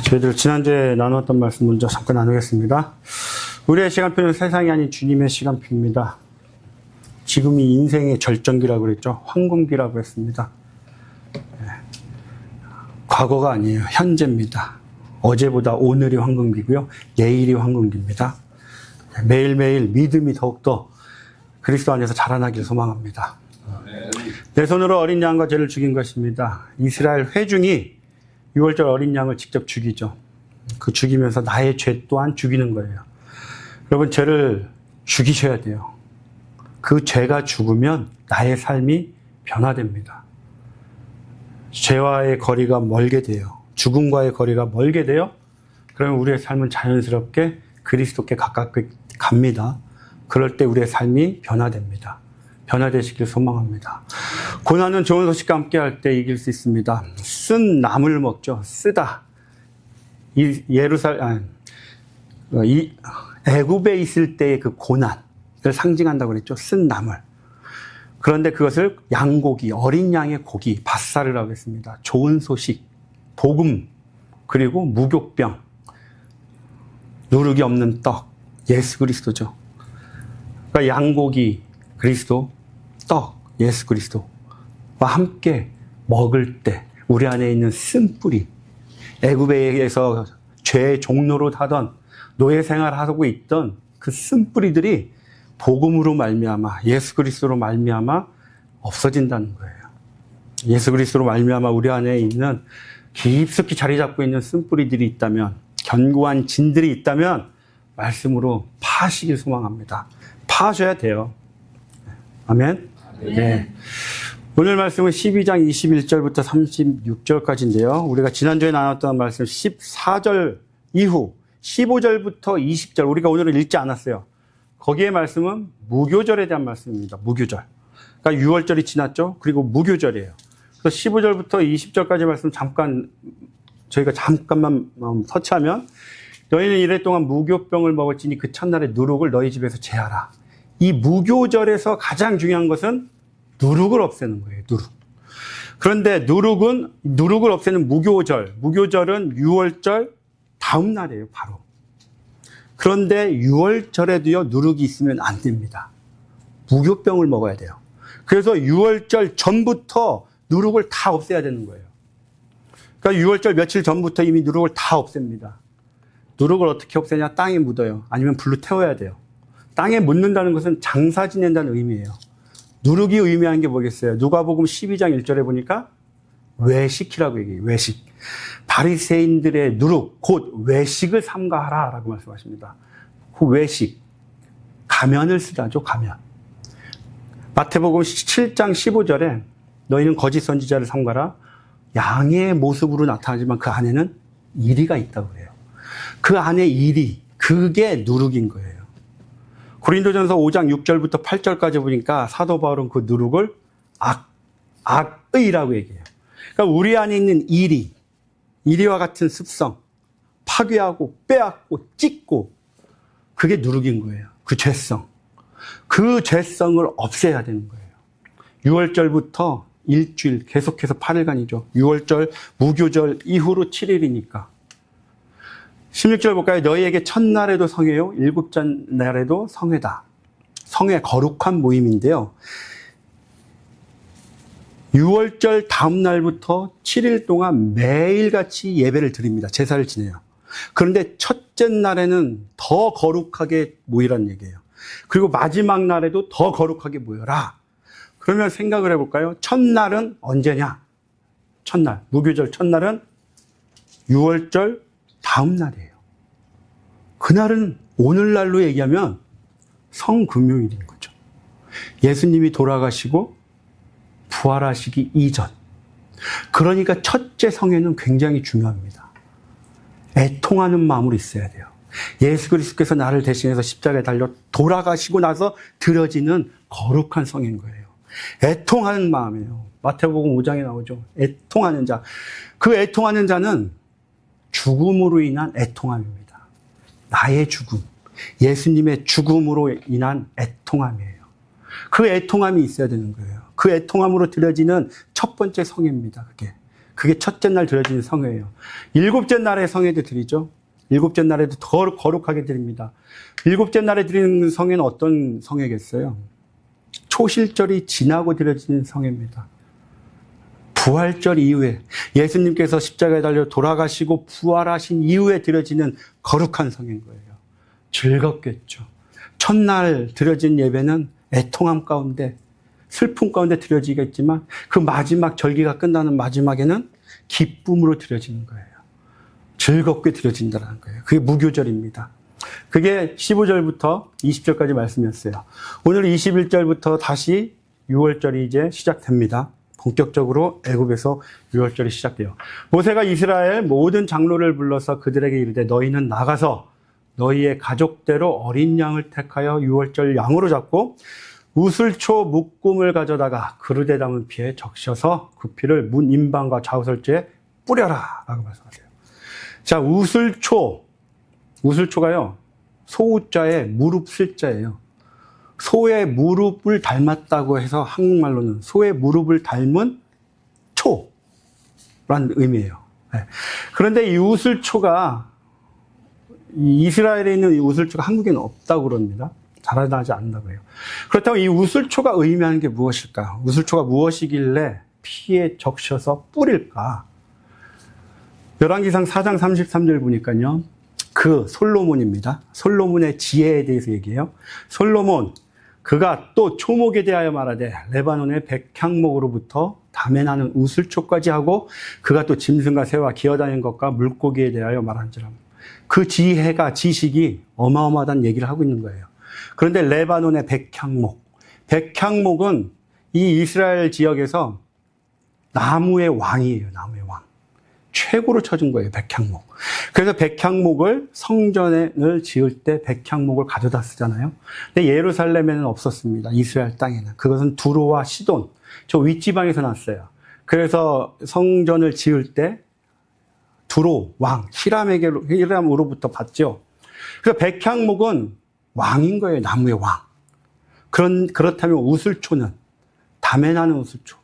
저희들 지난주에 나누었던 말씀 먼저 잠깐 나누겠습니다. 우리의 시간표는 세상이 아닌 주님의 시간표입니다. 지금이 인생의 절정기라고 그랬죠. 황금기라고 했습니다. 과거가 아니에요. 현재입니다. 어제보다 오늘이 황금기고요. 내일이 황금기입니다. 매일매일 믿음이 더욱더 그리스도 안에서 자라나길 소망합니다. 내 손으로 어린 양과 죄를 죽인 것입니다. 이스라엘 회중이 6월절 어린 양을 직접 죽이죠. 그 죽이면서 나의 죄 또한 죽이는 거예요. 여러분, 죄를 죽이셔야 돼요. 그 죄가 죽으면 나의 삶이 변화됩니다. 죄와의 거리가 멀게 돼요. 죽음과의 거리가 멀게 돼요. 그러면 우리의 삶은 자연스럽게 그리스도께 가깝게 갑니다. 그럴 때 우리의 삶이 변화됩니다. 변화되시길 소망합니다. 고난은 좋은 소식과 함께 할 때 이길 수 있습니다. 쓴 나물 먹죠. 쓰다. 애굽에 있을 때의 그 고난을 상징한다고 그랬죠. 쓴 나물. 그런데 그것을 양고기, 어린 양의 고기, 밭살이라고 했습니다. 좋은 소식, 복음, 그리고 무교병, 누룩이 없는 떡, 예수 그리스도죠. 그러니까 양고기, 그리스도, 떡, 예수 그리스도와 함께 먹을 때 우리 안에 있는 쓴뿌리, 애굽에서 죄의 종로로 타던 노예 생활하고 있던 그 쓴뿌리들이 복음으로 말미암아, 예수 그리스도로 말미암아 없어진다는 거예요. 예수 그리스도로 말미암아 우리 안에 있는 깊숙이 자리 잡고 있는 쓴뿌리들이 있다면, 견고한 진들이 있다면 말씀으로 파시길 소망합니다. 파셔야 돼요. 아멘? 네. 오늘 말씀은 12장 21절부터 36절까지인데요. 우리가 지난주에 나눴던 말씀 14절 이후 15절부터 20절, 우리가 오늘은 읽지 않았어요. 거기에 말씀은 무교절에 대한 말씀입니다. 무교절. 그러니까 6월절이 지났죠. 그리고 무교절이에요. 그래서 15절부터 20절까지 말씀 저희가 잠깐만 서치하면, 너희는 이래 동안 무교병을 먹을지니 그 첫날에 누룩을 너희 집에서 제하라. 이 무교절에서 가장 중요한 것은 누룩을 없애는 거예요. 누룩. 그런데 누룩을 없애는 무교절은 6월절 다음 날이에요. 바로. 그런데 6월절에도요, 누룩이 있으면 안 됩니다. 무교병을 먹어야 돼요. 그래서 6월절 전부터 누룩을 다 없애야 되는 거예요. 그러니까 6월절 며칠 전부터 이미 누룩을 다 없앱니다. 누룩을 어떻게 없애냐? 땅에 묻어요. 아니면 불로 태워야 돼요. 땅에 묻는다는 것은 장사 지낸다는 의미예요. 누룩이 의미하는 게 뭐겠어요? 누가복음 12장 1절에 보니까 외식이라고 얘기해요. 외식. 바리새인들의 누룩, 곧 외식을 삼가하라 라고 말씀하십니다. 그 외식. 가면을 쓰다죠. 가면. 마태복음 7장 15절에 너희는 거짓 선지자를 삼가라. 양의 모습으로 나타나지만 그 안에는 이리가 있다고 해요. 그 안에 이리, 그게 누룩인 거예요. 고린도전서 5장 6절부터 8절까지 보니까 사도 바울은 그 누룩을 악의라고 얘기해요. 그러니까 우리 안에 있는 이리와 같은 습성, 파괴하고 빼앗고 찢고, 그게 누룩인 거예요. 그 죄성. 그 죄성을 없애야 되는 거예요. 6월절부터 일주일 계속해서 8일간이죠. 6월절 무교절 이후로 7일이니까. 16절 볼까요? 너희에게 첫날에도 성회요, 일곱째 날에도 성회다. 성회, 거룩한 모임인데요. 6월절 다음 날부터 7일 동안 매일같이 예배를 드립니다. 제사를 지내요. 그런데 첫째 날에는 더 거룩하게 모이라는 얘기예요. 그리고 마지막 날에도 더 거룩하게 모여라. 그러면 생각을 해볼까요? 첫날은 언제냐? 첫날, 무교절 첫날은 6월절 다음 날이에요. 그날은 오늘날로 얘기하면 성금요일인 거죠. 예수님이 돌아가시고 부활하시기 이전. 그러니까 첫째 성회는 굉장히 중요합니다. 애통하는 마음으로 있어야 돼요. 예수 그리스도께서 나를 대신해서 십자가에 달려 돌아가시고 나서 드려지는 거룩한 성인 거예요. 애통하는 마음이에요. 마태복음 5장에 나오죠. 애통하는 자. 그 애통하는 자는 죽음으로 인한 애통함입니다. 나의 죽음, 예수님의 죽음으로 인한 애통함이에요. 그 애통함이 있어야 되는 거예요. 그 애통함으로 드려지는 첫 번째 성회입니다. 그게. 그게 첫째 날 드려지는 성회예요. 일곱째 날에 성회도 드리죠. 일곱째 날에도 더 거룩하게 드립니다. 일곱째 날에 드리는 성회는 어떤 성회겠어요? 초실절이 지나고 드려지는 성회입니다. 부활절 이후에 예수님께서 십자가에 달려 돌아가시고 부활하신 이후에 드려지는 거룩한 성회인 거예요. 즐겁겠죠. 첫날 드려진 예배는 애통함 가운데 슬픔 가운데 드려지겠지만 그 마지막 절기가 끝나는 마지막에는 기쁨으로 드려지는 거예요. 즐겁게 드려진다는 거예요. 그게 무교절입니다. 그게 15절부터 20절까지 말씀이었어요. 오늘 21절부터 다시 6월절이 이제 시작됩니다. 본격적으로 애굽에서 6월절이 시작돼요. 모세가 이스라엘 모든 장로를 불러서 그들에게 이르되 너희는 나가서 너희의 가족대로 어린 양을 택하여 6월절 양으로 잡고 우슬초 묶음을 가져다가 그릇에 담은 피에 적셔서 그 피를 문 임방과 좌우설주에 뿌려라 라고 말씀하세요. 자, 우슬초가요 소우자에 무릎 슬자예요. 소의 무릎을 닮았다고 해서 한국말로는 소의 무릎을 닮은 초라는 의미예요. 네. 그런데 이 우슬초가 이스라엘에 있는 이 우슬초가 한국에는 없다고 그럽니다. 자라나지 않는다고 해요. 그렇다면 이 우슬초가 의미하는 게 무엇일까? 우슬초가 무엇이길래 피에 적셔서 뿌릴까? 열왕기상 4장 33절 보니까요. 그 솔로몬입니다. 솔로몬의 지혜에 대해서 얘기해요. 솔로몬 그가 또 초목에 대하여 말하되 레바논의 백향목으로부터 담에 나는 우슬초까지 하고 그가 또 짐승과 새와 기어다니는 것과 물고기에 대하여 말한지라. 그 지혜가 지식이 어마어마하다는 얘기를 하고 있는 거예요. 그런데 레바논의 백향목은 이 이스라엘 지역에서 나무의 왕이에요. 나무의 왕. 최고로 쳐준 거예요. 백향목. 그래서 백향목을 성전을 지을 때 백향목을 가져다 쓰잖아요. 근데 예루살렘에는 없었습니다. 이스라엘 땅에는. 그것은 두로와 시돈, 저 윗지방에서 났어요. 그래서 성전을 지을 때 두로 왕, 히람으로부터 받죠. 그래서 백향목은 왕인 거예요. 나무의 왕. 그렇다면 우슬초는 담에 나는 우슬초.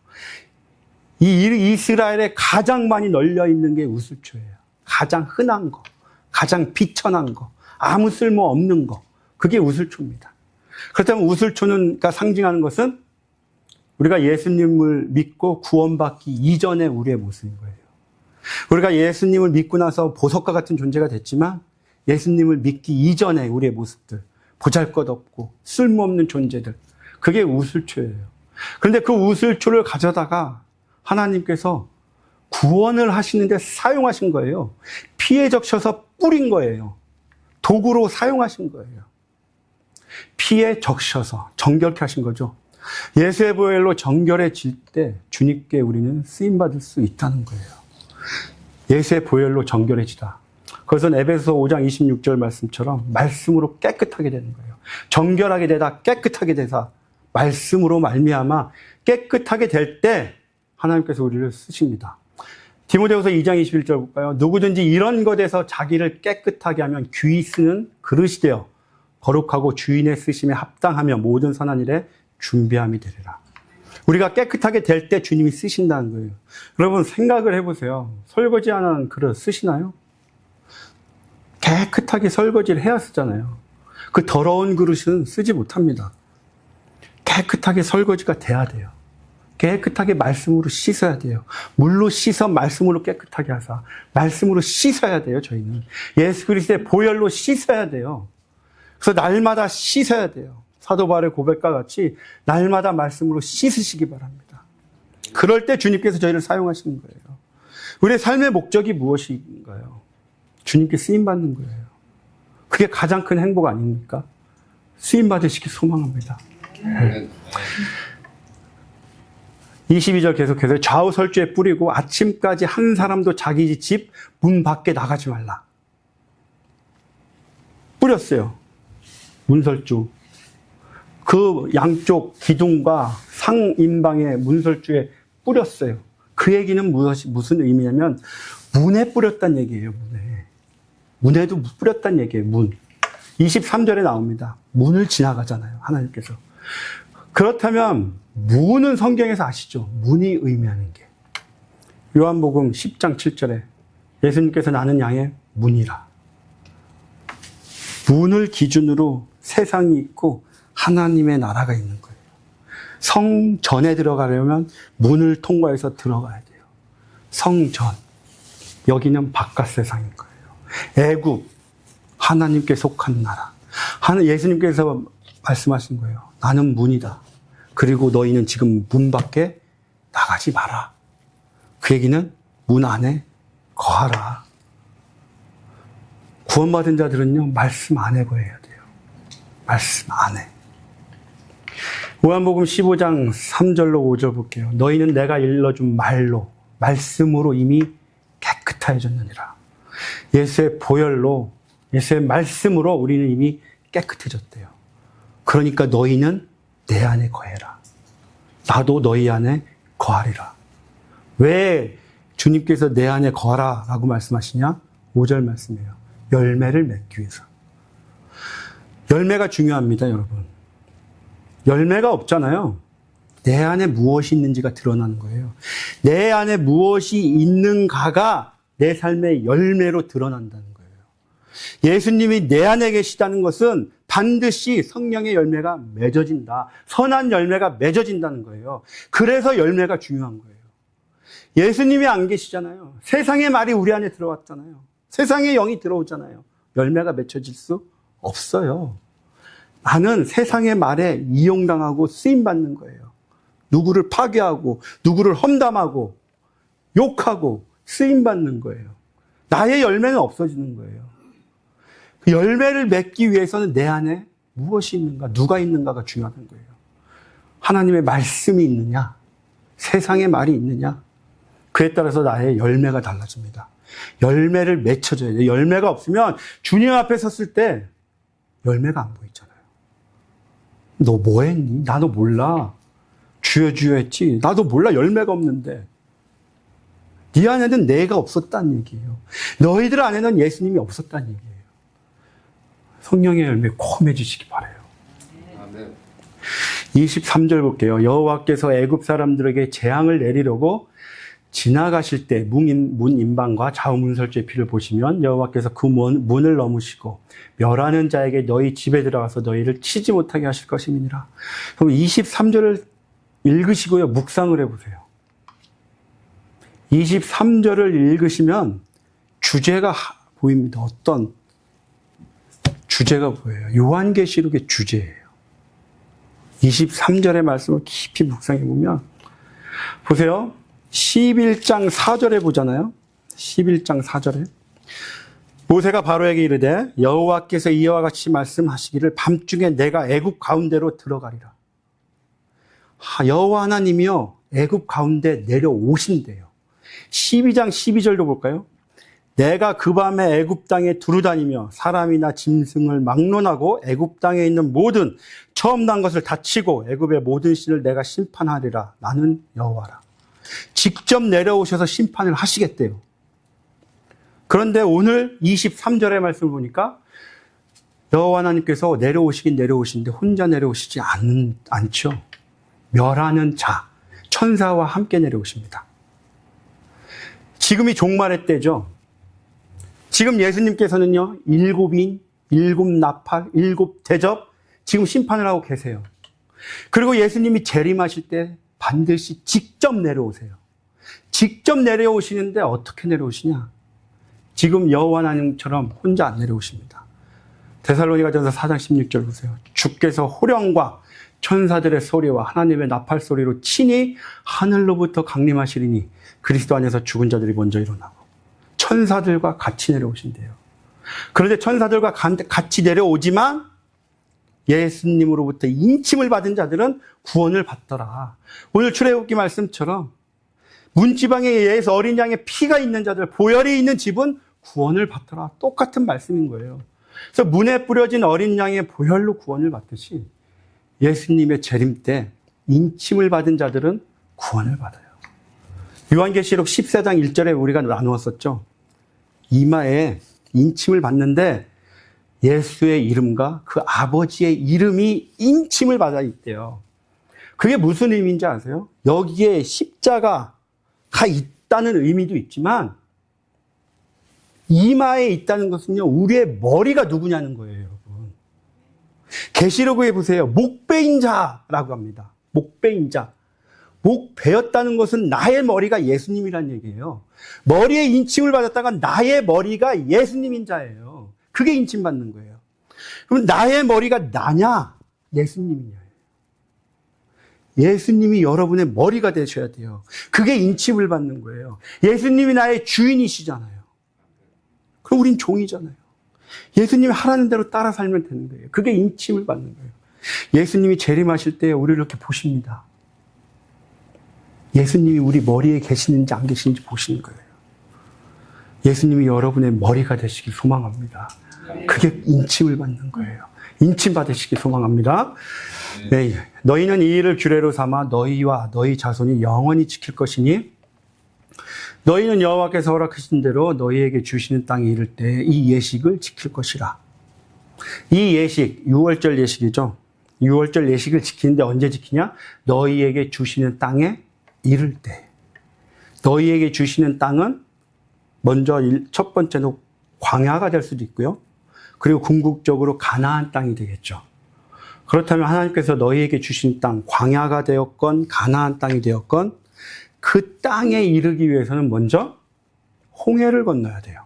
이 이스라엘에 가장 많이 널려 있는 게 우슬초예요. 가장 흔한 거, 가장 비천한 거, 아무 쓸모 없는 거. 그게 우슬초입니다. 그렇다면 우슬초가 상징하는 것은 우리가 예수님을 믿고 구원받기 이전의 우리의 모습인 거예요. 우리가 예수님을 믿고 나서 보석과 같은 존재가 됐지만 예수님을 믿기 이전의 우리의 모습들, 보잘것없고 쓸모없는 존재들, 그게 우슬초예요. 그런데 그 우슬초를 가져다가 하나님께서 구원을 하시는데 사용하신 거예요. 피에 적셔서 뿌린 거예요. 도구로 사용하신 거예요. 피에 적셔서 정결케 하신 거죠. 예수의 보혈로 정결해질 때 주님께 우리는 쓰임받을 수 있다는 거예요. 예수의 보혈로 정결해지다. 그것은 에베소 5장 26절 말씀처럼 말씀으로 깨끗하게 되는 거예요. 정결하게 되다, 깨끗하게 되다. 말씀으로 말미암아 깨끗하게 될 때 하나님께서 우리를 쓰십니다. 디모데후서 2장 21절 볼까요? 누구든지 이런 것에서 자기를 깨끗하게 하면 귀히 쓰는 그릇이 되어 거룩하고 주인의 쓰심에 합당하며 모든 선한 일에 준비함이 되리라. 우리가 깨끗하게 될 때 주님이 쓰신다는 거예요. 여러분 생각을 해보세요. 설거지 하는 그릇 쓰시나요? 깨끗하게 설거지를 해야 쓰잖아요. 그 더러운 그릇은 쓰지 못합니다. 깨끗하게 설거지가 돼야 돼요. 깨끗하게 말씀으로 씻어야 돼요. 물로 씻어 말씀으로 깨끗하게 하사. 말씀으로 씻어야 돼요, 저희는. 예수 그리스도의 보혈로 씻어야 돼요. 그래서 날마다 씻어야 돼요. 사도 바울의 고백과 같이 날마다 말씀으로 씻으시기 바랍니다. 그럴 때 주님께서 저희를 사용하시는 거예요. 우리의 삶의 목적이 무엇인가요? 주님께 쓰임받는 거예요. 그게 가장 큰 행복 아닙니까? 쓰임받으시기 소망합니다. 22절 계속해서 좌우설주에 뿌리고 아침까지 한 사람도 자기 집 문 밖에 나가지 말라. 뿌렸어요. 문설주. 그 양쪽 기둥과 상인방의 문설주에 뿌렸어요. 그 얘기는 무슨 의미냐면 문에 뿌렸다는 얘기예요. 문에도 뿌렸다는 얘기예요. 문. 23절에 나옵니다. 문을 지나가잖아요. 하나님께서. 그렇다면 문은 성경에서 아시죠? 문이 의미하는 게 요한복음 10장 7절에 예수님께서 나는 양의 문이라. 문을 기준으로 세상이 있고 하나님의 나라가 있는 거예요. 성전에 들어가려면 문을 통과해서 들어가야 돼요. 성전. 여기는 바깥 세상인 거예요. 애굽. 하나님께 속한 나라. 예수님께서 말씀하신 거예요. 나는 문이다. 그리고 너희는 지금 문 밖에 나가지 마라. 그 얘기는 문 안에 거하라. 구원받은 자들은요, 말씀 안에 거해야 돼요. 말씀 안에. 요한복음 15장 3절로 5절 볼게요. 너희는 내가 일러준 말로, 말씀으로 이미 깨끗해졌느니라. 예수의 보혈로, 예수의 말씀으로 우리는 이미 깨끗해졌대요. 그러니까 너희는 내 안에 거해라. 나도 너희 안에 거하리라. 왜 주님께서 내 안에 거하라 라고 말씀하시냐? 5절 말씀이에요. 열매를 맺기 위해서. 열매가 중요합니다, 여러분. 열매가 없잖아요. 내 안에 무엇이 있는지가 드러나는 거예요. 내 안에 무엇이 있는가가 내 삶의 열매로 드러난다는 거예요. 예수님이 내 안에 계시다는 것은 반드시 성령의 열매가 맺어진다. 선한 열매가 맺어진다는 거예요. 그래서 열매가 중요한 거예요. 예수님이 안 계시잖아요. 세상의 말이 우리 안에 들어왔잖아요. 세상의 영이 들어오잖아요. 열매가 맺혀질 수 없어요. 나는 세상의 말에 이용당하고 쓰임받는 거예요. 누구를 파괴하고 누구를 험담하고 욕하고 쓰임받는 거예요. 나의 열매는 없어지는 거예요. 그 열매를 맺기 위해서는 내 안에 무엇이 있는가, 누가 있는가가 중요한 거예요. 하나님의 말씀이 있느냐, 세상의 말이 있느냐, 그에 따라서 나의 열매가 달라집니다. 열매를 맺혀줘야 돼요. 열매가 없으면 주님 앞에 섰을 때 열매가 안 보이잖아요. 너 뭐 했니? 나도 몰라. 주여 주여 했지. 나도 몰라. 열매가 없는데. 네 안에는 내가 없었다는 얘기예요. 너희들 안에는 예수님이 없었다는 얘기예요. 성령의 열매 꼭 맺으시기 바라요. 아멘. 23절 볼게요. 여호와께서 애굽 사람들에게 재앙을 내리려고 지나가실 때 문인방과 좌우문설주의 피를 보시면 여호와께서 그 문을 넘으시고 멸하는 자에게 너희 집에 들어가서 너희를 치지 못하게 하실 것임이니라. 그럼 23절을 읽으시고요. 묵상을 해보세요. 23절을 읽으시면 주제가 보입니다. 어떤 주제가 보여요. 요한계시록의 주제예요. 23절의 말씀을 깊이 묵상해 보면 보세요. 11장 4절에 보잖아요. 11장 4절에 모세가 바로에게 이르되 여호와께서 이와 같이 말씀하시기를 밤중에 내가 애굽 가운데로 들어가리라. 여호와 하나님이요 애굽 가운데 내려오신대요. 12장 12절도 볼까요? 내가 그 밤에 애굽 땅에 두루다니며 사람이나 짐승을 막론하고 애굽 땅에 있는 모든 처음 난 것을 다치고 애굽의 모든 신을 내가 심판하리라. 나는 여호와라. 직접 내려오셔서 심판을 하시겠대요. 그런데 오늘 23절의 말씀을 보니까 여호와 하나님께서 내려오시긴 내려오시는데 혼자 내려오시지 않죠. 멸하는 자, 천사와 함께 내려오십니다. 지금이 종말의 때죠. 지금 예수님께서는요, 7인, 7나팔, 7대접 지금 심판을 하고 계세요. 그리고 예수님이 재림하실 때 반드시 직접 내려오세요. 직접 내려오시는데 어떻게 내려오시냐? 지금 여호와 하나님처럼 혼자 안 내려오십니다. 데살로니가전서 4장 16절 보세요. 주께서 호령과 천사들의 소리와 하나님의 나팔 소리로 친히 하늘로부터 강림하시리니 그리스도 안에서 죽은 자들이 먼저 일어나고 천사들과 같이 내려오신대요. 그런데 천사들과 같이 내려오지만 예수님으로부터 인침을 받은 자들은 구원을 받더라. 오늘 출애굽기 말씀처럼 문지방에 의해서 어린 양의 피가 있는 자들, 보혈이 있는 집은 구원을 받더라. 똑같은 말씀인 거예요. 그래서 문에 뿌려진 어린 양의 보혈로 구원을 받듯이 예수님의 재림 때 인침을 받은 자들은 구원을 받아요. 요한계시록 14장 1절에 우리가 나누었었죠. 이마에 인침을 받는데 예수의 이름과 그 아버지의 이름이 인침을 받아 있대요. 그게 무슨 의미인지 아세요? 여기에 십자가가 있다는 의미도 있지만 이마에 있다는 것은요, 우리의 머리가 누구냐는 거예요, 여러분. 계시록에 보세요. 목베인 자라고 합니다. 목베인 자. 목 베었다는 것은 나의 머리가 예수님이란 얘기예요. 머리에 인침을 받았다가 나의 머리가 예수님인 자예요. 그게 인침받는 거예요. 그럼 나의 머리가 나냐? 예수님이냐? 예수님이 여러분의 머리가 되셔야 돼요. 그게 인침을 받는 거예요. 예수님이 나의 주인이시잖아요. 그럼 우린 종이잖아요. 예수님이 하라는 대로 따라 살면 되는 거예요. 그게 인침을 받는 거예요. 예수님이 재림하실 때 우리를 이렇게 보십니다. 예수님이 우리 머리에 계시는지 안 계시는지 보시는 거예요. 예수님이 여러분의 머리가 되시길 소망합니다. 그게 인침을 받는 거예요. 인침 받으시길 소망합니다. 네, 너희는 이 일을 규례로 삼아 너희와 너희 자손이 영원히 지킬 것이니 너희는 여호와께서 허락하신 대로 너희에게 주시는 땅에 이를 때 이 예식을 지킬 것이라. 이 예식, 6월절 예식이죠. 6월절 예식을 지키는데 언제 지키냐? 너희에게 주시는 땅에 이를 때. 너희에게 주시는 땅은 먼저 첫 번째는 광야가 될 수도 있고요. 그리고 궁극적으로 가나안 땅이 되겠죠. 그렇다면 하나님께서 너희에게 주신 땅, 광야가 되었건 가나안 땅이 되었건 그 땅에 이르기 위해서는 먼저 홍해를 건너야 돼요.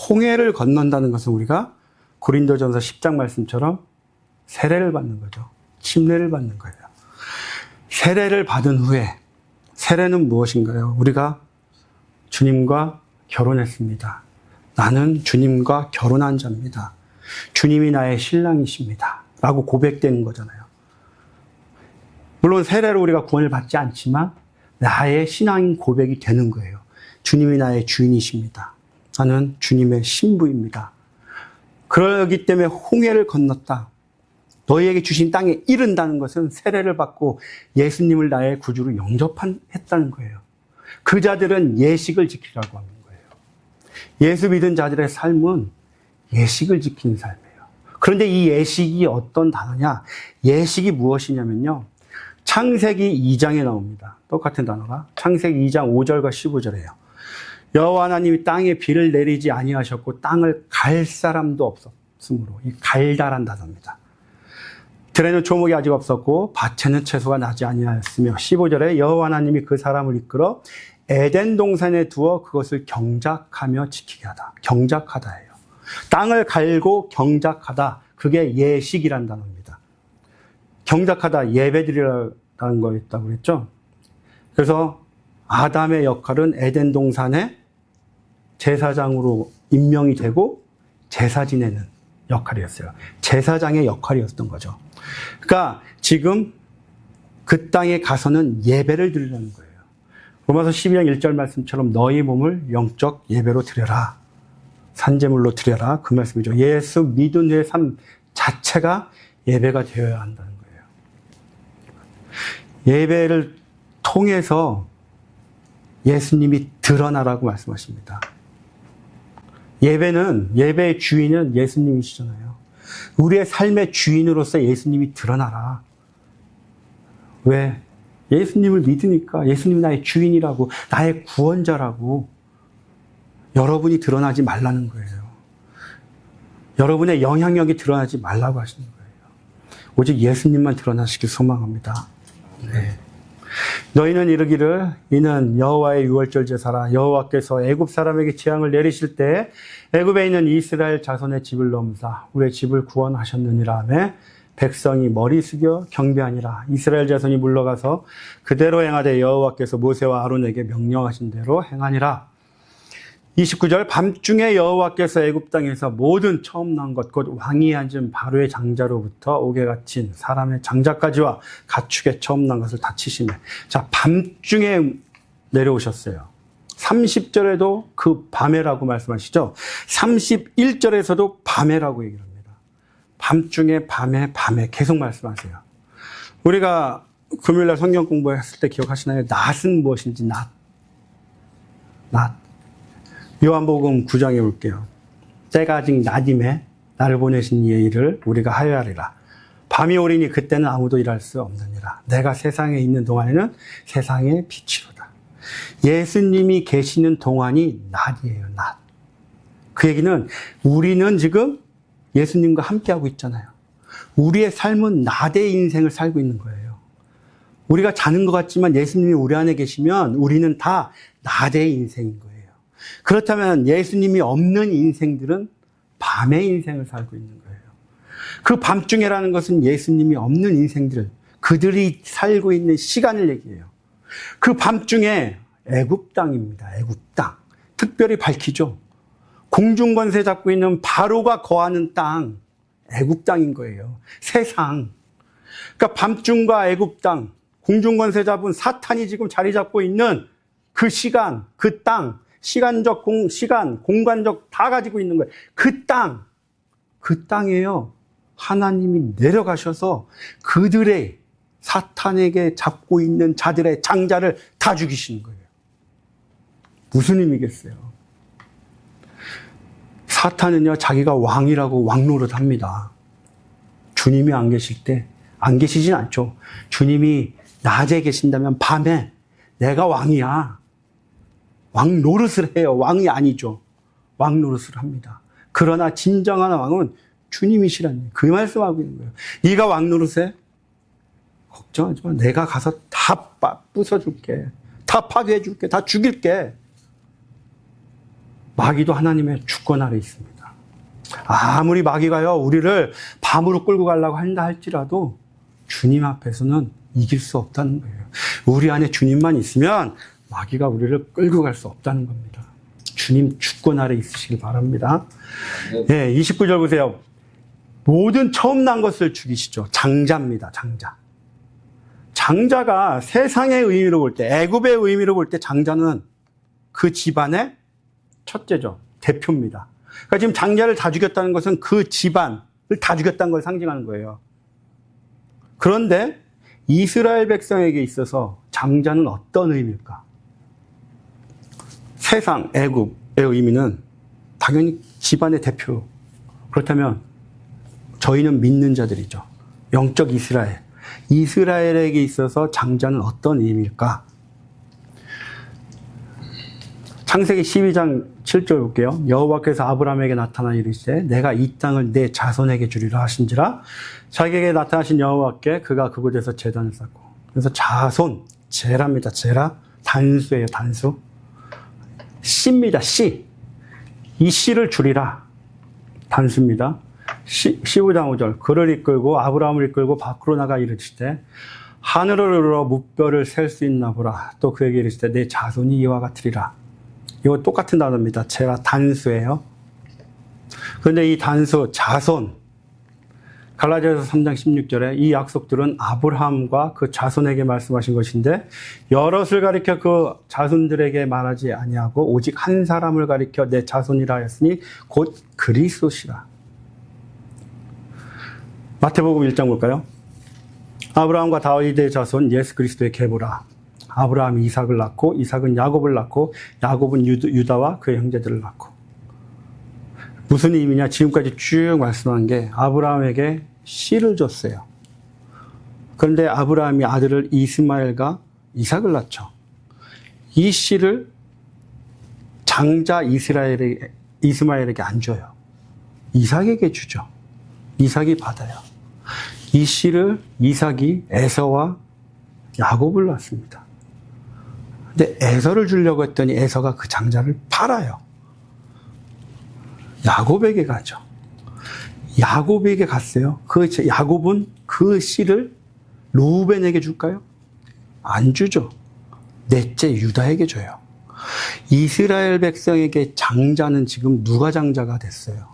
홍해를 건넌다는 것은 우리가 고린도전서 10장 말씀처럼 세례를 받는 거죠. 침례를 받는 거예요. 세례를 받은 후에 세례는 무엇인가요? 우리가 주님과 결혼했습니다. 나는 주님과 결혼한 자입니다. 주님이 나의 신랑이십니다. 라고 고백되는 거잖아요. 물론 세례로 우리가 구원을 받지 않지만 나의 신앙인 고백이 되는 거예요. 주님이 나의 주인이십니다. 나는 주님의 신부입니다. 그러기 때문에 홍해를 건넜다. 너희에게 주신 땅에 이른다는 것은 세례를 받고 예수님을 나의 구주로 영접했다는 거예요. 그 자들은 예식을 지키라고 하는 거예요. 예수 믿은 자들의 삶은 예식을 지키는 삶이에요. 그런데 이 예식이 어떤 단어냐? 예식이 무엇이냐면요. 창세기 2장에 나옵니다. 똑같은 단어가. 창세기 2장 5절과 15절이에요. 여호와 하나님이 땅에 비를 내리지 아니하셨고 땅을 갈 사람도 없었으므로 이 갈다란 단어입니다. 들에는 초목이 아직 없었고 밭에는 채소가 나지 아니하였으며 15절에 여호와 하나님이 그 사람을 이끌어 에덴 동산에 두어 그것을 경작하며 지키게 하다. 경작하다예요. 땅을 갈고 경작하다. 그게 예식이란 단어입니다. 경작하다, 예배드리라는 거였다고 그랬죠. 그래서 아담의 역할은 에덴 동산의 제사장으로 임명이 되고 제사 지내는 역할이었어요. 제사장의 역할이었던 거죠. 그러니까 지금 그 땅에 가서는 예배를 드리라는 거예요. 로마서 12장 1절 말씀처럼 너희 몸을 영적 예배로 드려라. 산제물로 드려라. 그 말씀이죠. 예수 믿은 의 삶 자체가 예배가 되어야 한다는 거예요. 예배를 통해서 예수님이 드러나라고 말씀하십니다. 예배의 주인은 예수님이시잖아요. 우리의 삶의 주인으로서 예수님이 드러나라. 왜? 예수님을 믿으니까 예수님이 나의 주인이라고, 나의 구원자라고 여러분이 드러나지 말라는 거예요. 여러분의 영향력이 드러나지 말라고 하시는 거예요. 오직 예수님만 드러나시길 소망합니다. 네. 너희는 이르기를 이는 여호와의 유월절 제사라. 여호와께서 애굽 사람에게 재앙을 내리실 때 애굽에 있는 이스라엘 자손의 집을 넘사 우리의 집을 구원하셨느니라 하며 백성이 머리 숙여 경배하니라. 이스라엘 자손이 물러가서 그대로 행하되 여호와께서 모세와 아론에게 명령하신 대로 행하니라. 29절 밤중에 여호와께서 애굽 땅에서 모든 처음 난 것 곧 왕이 앉은 바로의 장자로부터 옥에 갇힌 사람의 장자까지와 가축의 처음 난 것을 다 치시네. 자, 밤중에 내려오셨어요. 30절에도 그 밤에라고 말씀하시죠. 31절에서도 밤에라고 얘기를 합니다. 밤중에 밤에 계속 말씀하세요. 우리가 금요일날 성경 공부했을 때 기억하시나요? 낮은 무엇인지 낮. 요한복음 9장에 올게요. 때가 아직 낮임에 나를 보내신 이의 일을 우리가 하여하리라. 밤이 오리니 그때는 아무도 일할 수 없느니라. 내가 세상에 있는 동안에는 세상의 빛이로다. 예수님이 계시는 동안이 낮이에요, 낮. 그 얘기는 우리는 지금 예수님과 함께하고 있잖아요. 우리의 삶은 낮의 인생을 살고 있는 거예요. 우리가 자는 것 같지만 예수님이 우리 안에 계시면 우리는 다 낮의 인생인 거예요. 그렇다면 예수님이 없는 인생들은 밤의 인생을 살고 있는 거예요. 그 밤중에라는 것은 예수님이 없는 인생들, 그들이 살고 있는 시간을 얘기해요. 그 밤중에 애굽 땅입니다. 애굽 땅. 특별히 밝히죠. 공중권세 잡고 있는 바로가 거하는 땅, 애굽 땅인 거예요. 세상. 그러니까 밤중과 애굽 땅, 공중권세 잡은 사탄이 지금 자리 잡고 있는 그 시간, 그 땅, 시간적 공간적 다 가지고 있는 거예요. 그 땅, 그 땅에요. 하나님이 내려가셔서 그들의 사탄에게 잡고 있는 자들의 장자를 다 죽이시는 거예요. 무슨 의미겠어요? 사탄은요, 자기가 왕이라고 왕노릇 합니다. 주님이 안 계실 때, 안 계시진 않죠. 주님이 낮에 계신다면 밤에 내가 왕이야. 왕 노릇을 해요. 왕이 아니죠. 왕 노릇을 합니다. 그러나 진정한 왕은 주님이시라는 그 말씀하고 있는 거예요. 네가 왕 노릇해? 걱정하지 마. 내가 가서 다 부숴줄게. 다 파괴해줄게. 다 죽일게. 마귀도 하나님의 주권 아래 있습니다. 아무리 마귀가요, 우리를 밤으로 끌고 가려고 한다 할지라도 주님 앞에서는 이길 수 없다는 거예요. 우리 안에 주님만 있으면 마귀가 우리를 끌고 갈 수 없다는 겁니다. 주님 주권 아래 있으시길 바랍니다. 네, 29절 보세요. 모든 처음 난 것을 죽이시죠. 장자입니다. 장자. 장자가 세상의 의미로 볼 때, 애굽의 의미로 볼 때 장자는 그 집안의 첫째죠. 대표입니다. 그러니까 지금 장자를 다 죽였다는 것은 그 집안을 다 죽였다는 걸 상징하는 거예요. 그런데 이스라엘 백성에게 있어서 장자는 어떤 의미일까? 세상, 애굽의 의미는 당연히 집안의 대표. 그렇다면 저희는 믿는 자들이죠. 영적 이스라엘. 이스라엘에게 있어서 장자는 어떤 의미일까? 창세기 12장 7절 볼게요. 여호와께서 아브라함에게 나타나 이르시되 내가 이 땅을 내 자손에게 주리라 하신지라. 자기에게 나타나신 여호와께 그가 그곳에서 제단을 쌓고. 그래서 자손, 제라입니다. 제라. 단수예요. 단수. 씨입니다. 씨. 이 씨를 주리라. 단수입니다. 15장 5절. 그를 이끌고 아브라함을 이끌고 밖으로 나가 이르시되 하늘을 우러 무뼈를 셀 수 있나 보라. 또 그에게 이르시되 내 자손이 이와 같으리라. 이거 똑같은 단어입니다. 제가 단수예요. 그런데 이 단수, 자손, 갈라디아서 3장 16절에 이 약속들은 아브라함과 그 자손에게 말씀하신 것인데 여럿을 가리켜 그 자손들에게 말하지 아니하고 오직 한 사람을 가리켜 내 자손이라 하였으니 곧 그리스도시라. 마태복음 1장 볼까요? 아브라함과 다윗의 자손 예수 그리스도의 계보라. 아브라함이 이삭을 낳고 이삭은 야곱을 낳고 야곱은 유다와 그의 형제들을 낳고. 무슨 의미냐? 지금까지 쭉 말씀한 게 아브라함에게 씨를 줬어요. 그런데 아브라함이 아들을 이스마엘과 이삭을 낳죠. 이 씨를 장자 이스마엘에게 안 줘요. 이삭에게 주죠. 이삭이 받아요. 이 씨를 이삭이 에서와 야곱을 낳습니다. 근데 에서를 주려고 했더니 에서가 그 장자를 팔아요. 야곱에게 가죠. 야곱에게 갔어요. 그 야곱은 그 씨를 루벤에게 줄까요? 안 주죠. 넷째 유다에게 줘요. 이스라엘 백성에게 장자는 지금 누가 장자가 됐어요?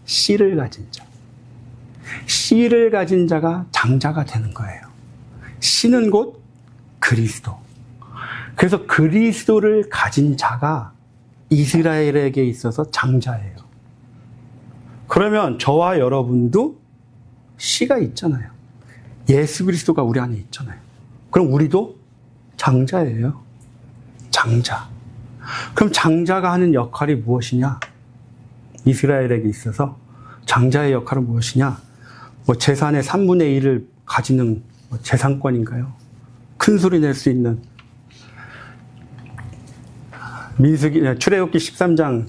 씨를 가진 자. 씨를 가진 자가 장자가 되는 거예요. 씨는 곧 그리스도. 그래서 그리스도를 가진 자가 이스라엘에게 있어서 장자예요. 그러면 저와 여러분도 씨가 있잖아요. 예수 그리스도가 우리 안에 있잖아요. 그럼 우리도 장자예요. 장자. 그럼 장자가 하는 역할이 무엇이냐? 이스라엘에게 있어서 장자의 역할은 무엇이냐? 재산의 3분의 1을 가지는 재산권인가요? 큰 소리 낼 수 있는 출애굽기 13장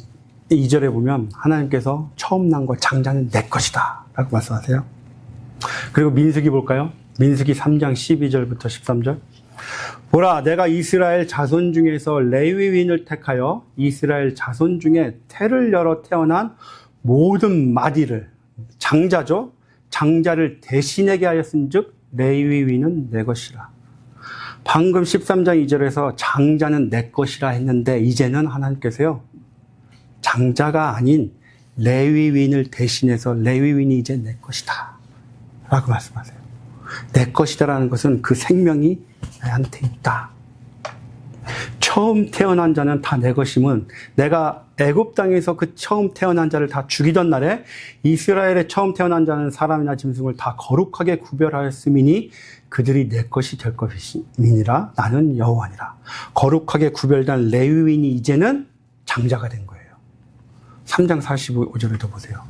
2절에 보면 하나님께서 처음 난 것 장자는 내 것이다 라고 말씀하세요. 그리고 민수기 볼까요? 민수기 3장 12절부터 13절. 보라, 내가 이스라엘 자손 중에서 레위인을 택하여 이스라엘 자손 중에 태를 열어 태어난 모든 마디를, 장자죠, 장자를 대신하게 하였은즉 레위인은 내 것이라. 방금 13장 2절에서 장자는 내 것이라 했는데 이제는 하나님께서요, 장자가 아닌 레위인을 대신해서 레위인이 이제 내 것이다 라고 말씀하세요. 내 것이다라는 것은 그 생명이 나한테 있다. 처음 태어난 자는 다 내 것임은, 내가 애굽 땅에서 그 처음 태어난 자를 다 죽이던 날에 이스라엘의 처음 태어난 자는 사람이나 짐승을 다 거룩하게 구별하였음이니 그들이 내 것이 될 것이니라. 나는 여호와니라. 거룩하게 구별된 레위인이 이제는 장자가 된 거예요. 3장 45절에도 보세요.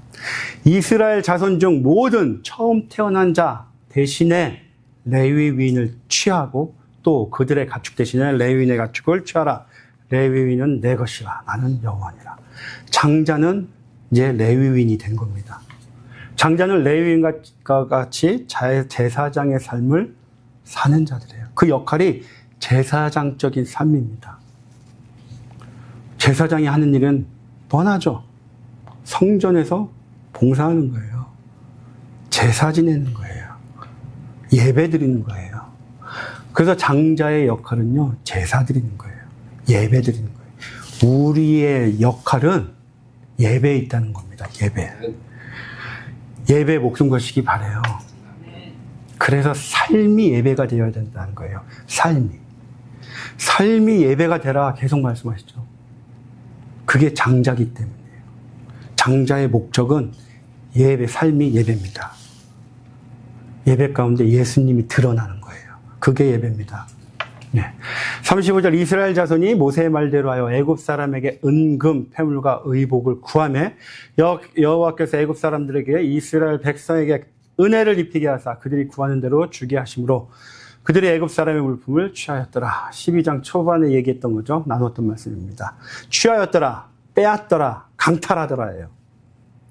이스라엘 자손 중 모든 처음 태어난 자 대신에 레위인을 취하고 또 그들의 가축 대신에 레위인의 가축을 취하라. 레위인은 내 것이라. 나는 여호와니라. 장자는 이제 레위인이 된 겁니다. 장자는 레위인과 같이 제사장의 삶을 사는 자들이에요. 그 역할이 제사장적인 삶입니다. 제사장이 하는 일은 뻔하죠. 성전에서 봉사하는 거예요. 제사 지내는 거예요. 예배 드리는 거예요. 그래서 장자의 역할은요, 제사 드리는 거예요. 예배 드리는 거예요. 우리의 역할은 예배에 있다는 겁니다. 예배에 목숨 거시기 바라요. 그래서 삶이 예배가 되어야 된다는 거예요. 삶이 예배가 되라 계속 말씀하시죠. 그게 장자기 때문이에요. 장자의 목적은 삶이 예배입니다. 예배 가운데 예수님이 드러나는 거예요. 그게 예배입니다. 네. 35절, 이스라엘 자손이 모세의 말대로 하여 애굽 사람에게 은금, 패물과 의복을 구하며 여호와께서 애굽 사람들에게 이스라엘 백성에게 은혜를 입히게 하사 그들이 구하는 대로 주게 하심으로 그들이 애굽 사람의 물품을 취하였더라. 12장 초반에 얘기했던 거죠. 나눴던 말씀입니다. 취하였더라, 빼앗더라, 강탈하더라예요.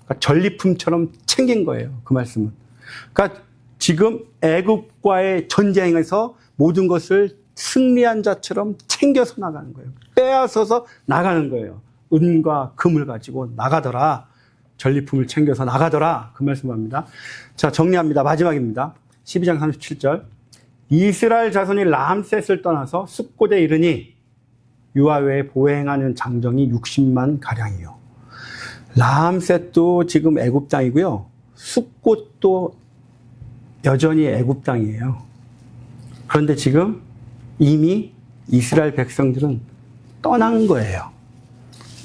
그러니까 전리품처럼 챙긴 거예요. 그 말씀은. 그러니까 지금 애굽과의 전쟁에서 모든 것을 승리한 자처럼 챙겨서 나가는 거예요. 빼앗아서 나가는 거예요. 은과 금을 가지고 나가더라. 전리품을 챙겨서 나가더라. 그 말씀합니다. 자, 정리합니다. 마지막입니다. 12장 37절. 이스라엘 자손이 람셋을 떠나서 숫곳에 이르니 유아외에 보행하는 장정이 60만 가량이요. 람셋도 지금 애굽 땅이고요. 숫곳도 여전히 애굽 땅이에요. 그런데 지금 이미 이스라엘 백성들은 떠난 거예요.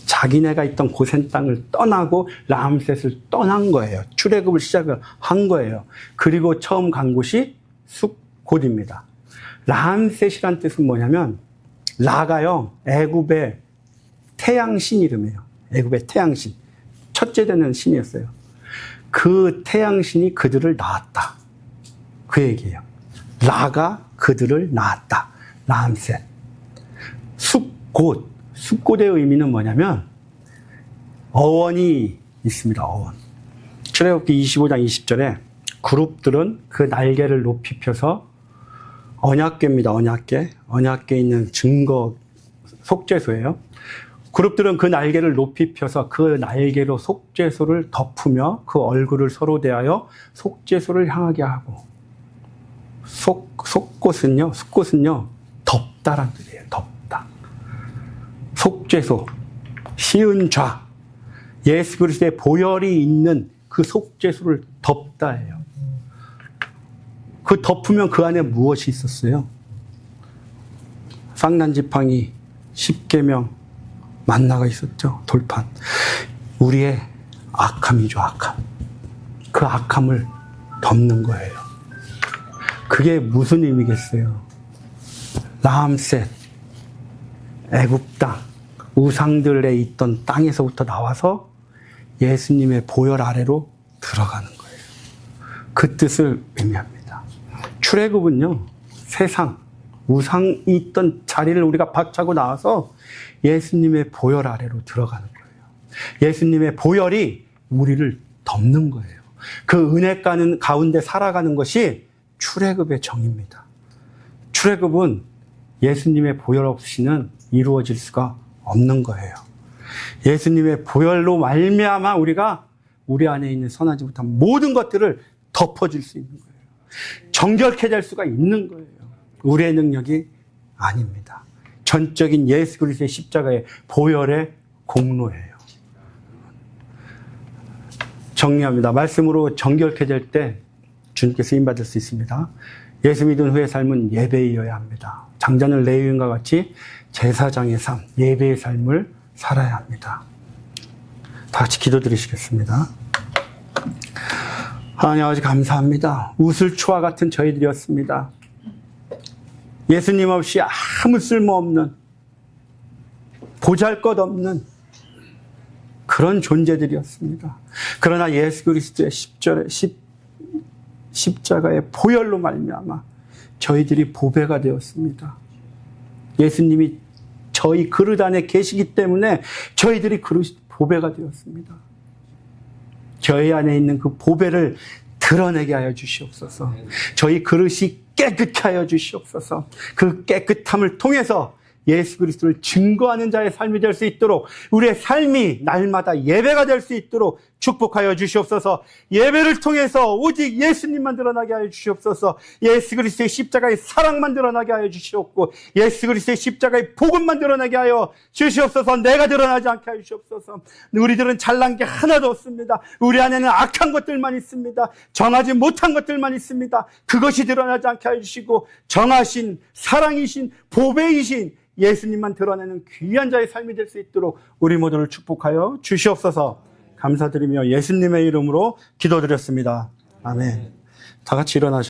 자기네가 있던 고센 땅을 떠나고 람셋을 떠난 거예요. 출애굽을 시작을 한 거예요. 그리고 처음 간 곳이 숫곳입니다. 람셋이란 뜻은 뭐냐면, 라가요, 애굽의 태양신 이름이에요. 애굽의 태양신. 첫째 되는 신이었어요. 그 태양신이 그들을 낳았다. 그 얘기예요. 라가 그들을 낳았다. 람셋. 숫곳. 숫곳의 의미는 뭐냐면 어원이 있습니다. 어원. 출애굽기 25장 20절에 그룹들은 그 날개를 높이 펴서 언약궤입니다. 언약궤에 있는 증거 속죄소예요. 그룹들은 그 날개를 높이 펴서 그 날개로 속죄소를 덮으며 그 얼굴을 서로 대하여 속죄소를 향하게 하고, 숫곳은요 덮다란 뜻이에요. 덮다. 속죄소, 시은좌, 예수 그리스도의 보혈이 있는 그 속죄소를 덮다예요. 그 덮으면 그 안에 무엇이 있었어요? 쌍난지팡이, 십계명, 만나가 있었죠. 돌판. 우리의 악함이죠. 악함. 그 악함을 덮는 거예요. 그게 무슨 의미겠어요? 람셋, 애굽 땅, 우상들에 있던 땅에서부터 나와서 예수님의 보혈 아래로 들어가는 거예요. 그 뜻을 의미합니다. 출애굽은요, 세상, 우상이 있던 자리를 우리가 박차고 나와서 예수님의 보혈 아래로 들어가는 거예요. 예수님의 보혈이 우리를 덮는 거예요. 그 은혜 가운데 살아가는 것이 출애굽의 정입니다. 출애굽은 예수님의 보혈 없이는 이루어질 수가 없는 거예요. 예수님의 보혈로 말미암아 우리가 우리 안에 있는 선하지 못한 모든 것들을 덮어줄 수 있는 거예요. 정결케 될 수가 있는 거예요. 우리의 능력이 아닙니다. 전적인 예수 그리스도의 십자가의 보혈의 공로예요. 정리합니다. 말씀으로 정결케 될 때 주님께서 쓰임받을 수 있습니다. 예수 믿은 후의 삶은 예배이어야 합니다. 장자는 레위인과 같이 제사장의 삶, 예배의 삶을 살아야 합니다. 다 같이 기도드리시겠습니다. 하나님 아버지 감사합니다. 우슬초와 같은 저희들이었습니다. 예수님 없이 아무 쓸모없는, 보잘것없는 그런 존재들이었습니다. 그러나 예수 그리스도의 십자가의 보혈로 말미암아 저희들이 보배가 되었습니다. 예수님이 저희 그릇 안에 계시기 때문에 저희들이 보배가 되었습니다. 저희 안에 있는 그 보배를 드러내게 하여 주시옵소서. 저희 그릇이 깨끗게 하여 주시옵소서. 그 깨끗함을 통해서 예수 그리스도를 증거하는 자의 삶이 될 수 있도록, 우리의 삶이 날마다 예배가 될 수 있도록 축복하여 주시옵소서. 예배를 통해서 오직 예수님만 드러나게 하여 주시옵소서. 예수 그리스도의 십자가의 사랑만 드러나게 하여 주시옵고, 예수 그리스도의 십자가의 복음만 드러나게 하여 주시옵소서. 내가 드러나지 않게 하여 주시옵소서. 우리들은 잘난 게 하나도 없습니다. 우리 안에는 악한 것들만 있습니다. 정하지 못한 것들만 있습니다. 그것이 드러나지 않게 하여 주시고, 정하신 사랑이신 보배이신 예수님만 드러내는 귀한 자의 삶이 될 수 있도록 우리 모두를 축복하여 주시옵소서. 감사드리며 예수님의 이름으로 기도드렸습니다. 아멘. 다 같이 일어나시죠.